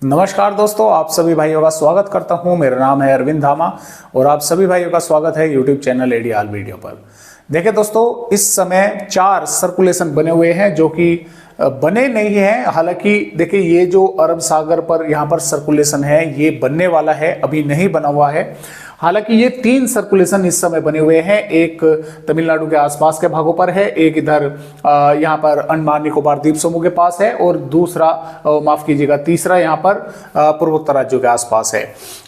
नमस्कार दोस्तों, आप सभी भाइयों का स्वागत करता हूं। मेरा नाम है अरविंद धामा और आप सभी भाइयों का स्वागत है यूट्यूब चैनल एडीआल वीडियो पर। देखिए दोस्तों, इस समय 4 सर्कुलेशन बने हुए हैं जो कि बने नहीं हैं। हालांकि देखिए, ये जो अरब सागर पर यहाँ पर सर्कुलेशन है ये बनने वाला है, अभी नहीं बना हुआ है। हालांकि ये 3 सर्कुलेशन इस समय बने हुए हैं। एक तमिलनाडु के आसपास के भागों पर है, एक इधर यहाँ पर अंडमान निकोबार द्वीप समूह के पास है और दूसरा माफ कीजिएगा तीसरा यहाँ पर पूर्वोत्तर राज्यों के आसपास है।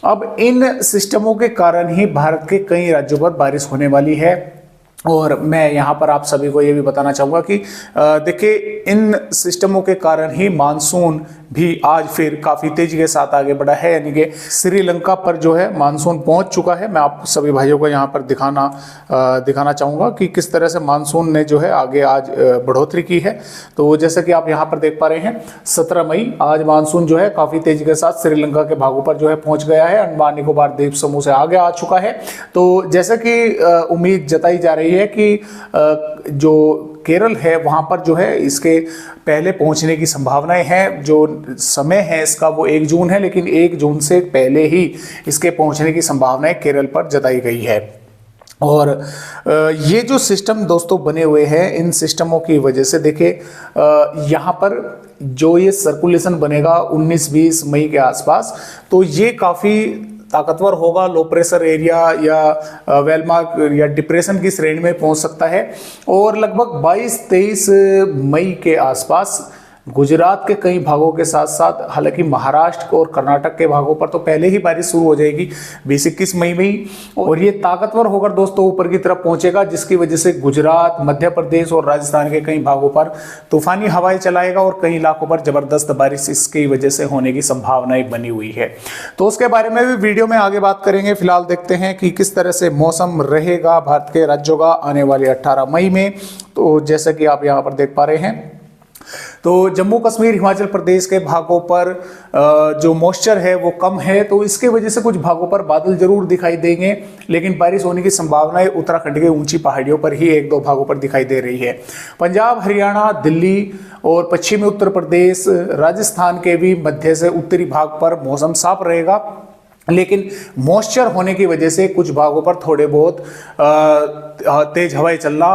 अब इन सिस्टमों के कारण ही भारत के कई राज्यों पर बारिश होने वाली है और मैं यहाँ पर आप सभी को ये भी बताना चाहूँगा कि देखिए, इन सिस्टमों के कारण ही मानसून भी आज फिर काफ़ी तेजी के साथ आगे बढ़ा है। यानी कि श्रीलंका पर जो है मानसून पहुंच चुका है। मैं आप सभी भाइयों को यहाँ पर दिखाना चाहूँगा कि किस तरह से मानसून ने जो है आगे आज बढ़ोतरी की है। तो जैसे कि आप यहाँ पर देख पा रहे हैं, 17 मई आज मानसून जो है काफ़ी तेजी के साथ श्रीलंका के भागों पर जो है पहुँच गया है, अंडमान निकोबार द्वीप समूह से आगे आ चुका है। तो जैसे कि उम्मीद जताई जा रही है कि जो केरल है वहां पर जो है इसके पहले पहुंचने की संभावनाएं हैं। जो समय है इसका वो 1 जून है, लेकिन 1 जून से पहले ही इसके पहुंचने की संभावनाएं केरल पर जताई गई है। और ये जो सिस्टम दोस्तों बने हुए हैं, इन सिस्टमों की वजह से देखिए यहाँ पर जो ये सर्कुलेशन बनेगा 19-20 मई के आसपास, तो ये काफ़ी ताकतवर होगा। लो प्रेशर एरिया या वेलमार्क या डिप्रेशन की श्रेणी में पहुंच सकता है और लगभग 22-23 मई के आसपास गुजरात के कई भागों के साथ साथ हालांकि महाराष्ट्र और कर्नाटक के भागों पर तो पहले ही बारिश शुरू हो जाएगी 20-21 मई में ही, और ये ताकतवर होकर दोस्तों ऊपर की तरफ पहुंचेगा, जिसकी वजह से गुजरात, मध्य प्रदेश और राजस्थान के कई भागों पर तूफानी हवाएं चलाएगा और कई इलाकों पर जबरदस्त बारिश इसकी वजह से होने की संभावनाएं बनी हुई है। तो उसके बारे में भी वीडियो में आगे बात करेंगे। फिलहाल देखते हैं कि किस तरह से मौसम रहेगा भारत के राज्यों का आने वाले 18 मई में। तो जैसे कि आप यहाँ पर देख पा रहे हैं, तो जम्मू कश्मीर हिमाचल प्रदेश के भागों पर जो मॉइस्चर है वो कम है, तो इसके वजह से कुछ भागों पर बादल जरूर दिखाई देंगे, लेकिन बारिश होने की संभावनाएं उत्तराखंड के ऊंची पहाड़ियों पर ही 1-2 भागों पर दिखाई दे रही है। पंजाब, हरियाणा, दिल्ली और पश्चिमी उत्तर प्रदेश, राजस्थान के भी मध्य से उत्तरी भाग पर मौसम साफ रहेगा, लेकिन मॉइस्चर होने की वजह से कुछ भागों पर थोड़े बहुत तेज हवाएं चलना,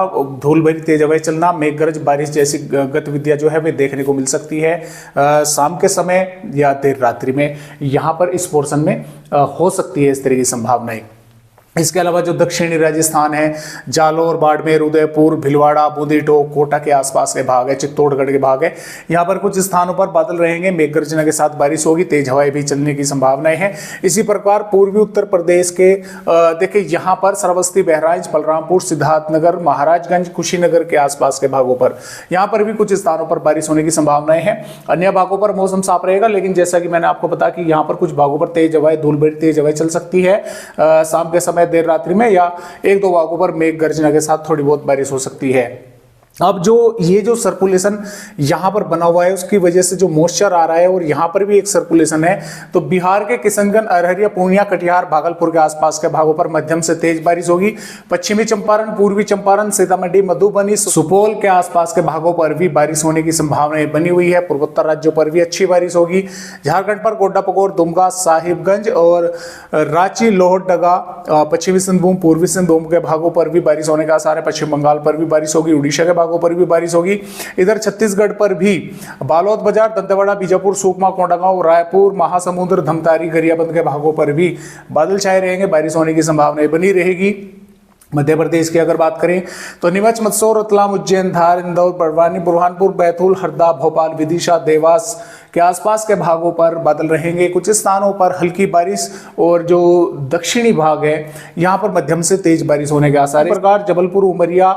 धूल भरी तेज हवाएं चलना, मेघ गरज बारिश जैसी गतिविधियां जो है वे देखने को मिल सकती है शाम के समय या देर रात्रि में। यहाँ पर इस पोर्शन में हो सकती है इस तरह की संभावनाएं। इसके अलावा जो दक्षिणी राजस्थान है, जालोर, बाड़मेर, उदयपुर, भीलवाड़ा, बूंदी टोक, कोटा के आसपास के भाग है, चित्तौड़गढ़ के भाग है, यहाँ पर कुछ स्थानों पर बादल रहेंगे, मेघ गर्जना के साथ बारिश होगी, तेज हवाएं भी चलने की संभावनाएं हैं। इसी प्रकार पूर्वी उत्तर प्रदेश के देखिए यहाँ पर श्रावस्ती, बहराइच, बलरामपुर, सिद्धार्थनगर, महाराजगंज, कुशीनगर के आसपास के भागों पर यहाँ पर भी कुछ स्थानों पर बारिश होने की संभावनाएं हैं। अन्य भागों पर मौसम साफ रहेगा, लेकिन जैसा कि मैंने आपको बताया कि यहाँ पर कुछ भागों पर तेज हवाएं, धूल भरी तेज हवाएं चल सकती है शाम के समय, देर रात्रि में, या 1-2 भागों पर मेघ गर्जना के साथ थोड़ी बहुत बारिश हो सकती है। अब ये जो सर्कुलेशन यहाँ पर बना हुआ है उसकी वजह से जो मॉइस्चर आ रहा है, और यहाँ पर भी एक सर्कुलेशन है, तो बिहार के किशनगंज, अररिया, पूर्णिया, कटिहार, भागलपुर के आसपास के भागों पर मध्यम से तेज बारिश होगी। पश्चिमी चंपारण, पूर्वी चंपारण, सीतामढ़ी, मधुबनी, सुपौल के आसपास के भागों पर भी बारिश होने की संभावनाएं बनी हुई है। पूर्वोत्तर राज्यों पर भी अच्छी बारिश होगी। झारखंड पर गोड्डा, पकोर, दुमका, साहिबगंज और रांची, लोहरदगा, पश्चिमी सिंहभूम, पूर्वी सिंहभूम के भागों पर भी बारिश होने का आसार है। पश्चिम बंगाल पर भी बारिश होगी, उड़ीसा के पर भी बारिश होगी। इधर छत्तीसगढ़ पर भी बालोद बाजार, दंतेवाड़ा, बीजापुर, सुकमा, कोंडागांव, रायपुर, महासमुंद, धमतारी, गरियाबंद के भागों पर भी बादल छाए रहेंगे, बारिश होने की संभावना बनी रहेगी। मध्य प्रदेश की अगर बात करें तो नीमच, मंदसौर, रतलाम, उज्जैन, धार, इंदौर, बड़वानी, बुरहानपुर, बैतूल, हरदा, भोपाल, विदिशा, देवास के आसपास के भागों पर बादल रहेंगे। कुछ स्थानों पर हल्की बारिश और जो दक्षिणी भाग है यहाँ पर मध्यम से तेज बारिश होने के आसार है। इस प्रकार जबलपुर, उमरिया,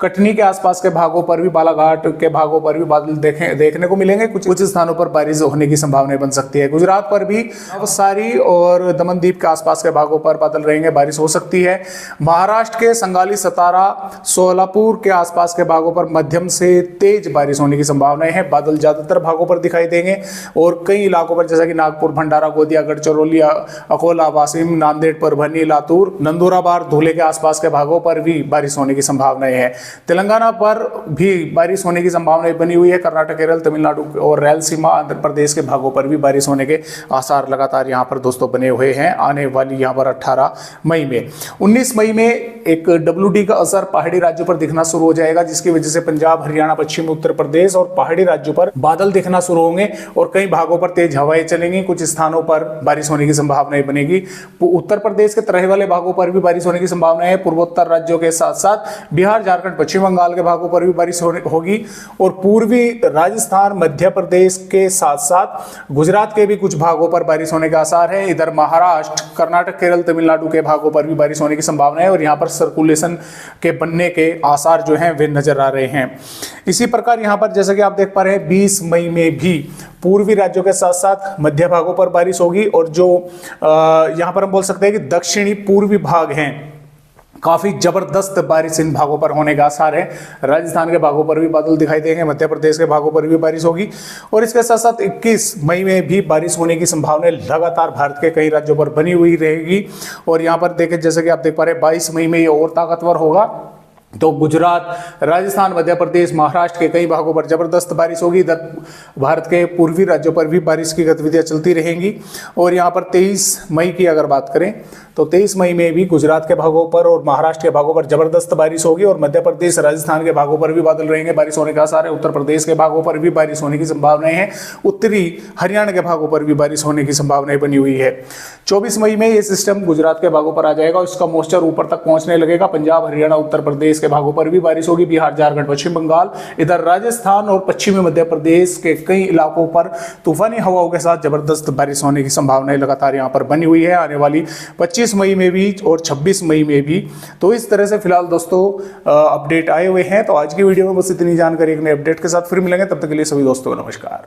कटनी के आसपास के भागों पर भी, बालाघाट के भागों पर भी बादल देखने को मिलेंगे। कुछ स्थानों पर बारिश होने की संभावना बन सकती है। गुजरात पर भी नवसारी और दमनदीप के आसपास के भागों पर बादल रहेंगे, बारिश हो सकती है। महाराष्ट्र के संगाली, सतारा, सोलापुर के आसपास के भागों पर मध्यम से तेज बारिश होने की संभावना है। बादल ज्यादातर भागों पर दिखाई देंगे। और कई इलाकों पर जैसा कि नागपुर, भंडारा, गोंदिया, गढ़चिरौली, अकोला, वाशिम, नांदेड़, परभनी, लातूर, नंदुरबार, धुले के आसपास के भागों पर भी बारिश होने की संभावनाएं है। तेलंगाना पर भी बारिश होने की संभावनाएं बनी हुई है। कर्नाटक, केरल, तमिलनाडु और रायलसीमा, आंध्र प्रदेश के भागों पर भी बारिश होने के आसार लगातार यहाँ पर दोस्तों बने हुए हैं आने वाली यहाँ पर 18 मई में। 19 मई में एक WD का असर पहाड़ी राज्यों पर दिखना शुरू हो जाएगा, जिसकी वजह से पंजाब, हरियाणा, पश्चिमी उत्तर प्रदेश और पहाड़ी राज्यों पर बादल दिखना शुरू होंगे और कई भागों पर तेज हवाएं चलेंगी। कुछ स्थानों पर बारिश होने की संभावनाएं बनेगी। उत्तर प्रदेश के तराई वाले भागों पर भी बारिश होने की संभावना है। पूर्वोत्तर राज्यों के साथ साथ बिहार, झारखंड, पश्चिम बंगाल के भागों पर भी बारिश होगी और पूर्वी राजस्थान, मध्य प्रदेश के साथ साथ गुजरात के भी कुछ भागों पर बारिश होने के आसार है। इधर महाराष्ट्र, कर्नाटक, केरल, तमिलनाडु के भागों पर भी बारिश होने की संभावना है और यहाँ पर सर्कुलेशन के बनने के आसार जो हैं वे नजर आ रहे हैं। इसी प्रकार यहाँ पर जैसा कि आप देख पा रहे हैं 20 मई में भी पूर्वी राज्यों के साथ साथ मध्य भागों पर बारिश होगी और जो यहाँ पर हम बोल सकते हैं कि दक्षिणी पूर्वी भाग हैं, काफी जबरदस्त बारिश इन भागों पर होने का आसार है। राजस्थान के भागों पर भी बादल दिखाई देंगे, मध्य प्रदेश के भागों पर भी बारिश होगी और इसके साथ साथ 21 मई में भी बारिश होने की संभावना लगातार भारत के कई राज्यों पर बनी हुई रहेगी। और यहाँ पर देखें, जैसे कि आप देख पा रहे हैं 22 मई में ये और ताकतवर होगा, तो गुजरात, राजस्थान, मध्य प्रदेश, महाराष्ट्र के कई भागों पर जबरदस्त बारिश होगी। इधर भारत के पूर्वी राज्यों पर भी बारिश की गतिविधियां चलती रहेंगी। और यहाँ पर 23 मई की अगर बात करें तो 23 मई में भी गुजरात के भागों पर और महाराष्ट्र के भागों पर जबरदस्त बारिश होगी और मध्य प्रदेश, राजस्थान के भागों पर भी बादल रहेंगे, बारिश होने का आसार है। उत्तर प्रदेश के भागों पर भी बारिश होने की संभावनाएं हैं। उत्तरी हरियाणा के भागों पर भी बारिश होने की संभावनाएं बनी हुई है। 24 मई में ये सिस्टम गुजरात के भागों पर आ जाएगा और इसका मॉइस्चर ऊपर तक पहुंचने लगेगा। पंजाब, हरियाणा, उत्तर प्रदेश के भागों पर भी बारिश होगी। बिहार, झारखंड, पश्चिम बंगाल, इधर राजस्थान और पश्चिमी मध्य प्रदेश के कई इलाकों पर तूफानी हवाओं के साथ जबरदस्त बारिश होने की संभावनाएं लगातार यहाँ पर बनी हुई है आने वाली 25 मई में भी और 26 मई में भी। तो इस तरह से फिलहाल दोस्तों अपडेट आए हुए हैं। तो आज की वीडियो में बस इतनी जानकारी, एक नए अपडेट के साथ फिर मिलेंगे, तब तक के लिए सभी दोस्तों को नमस्कार।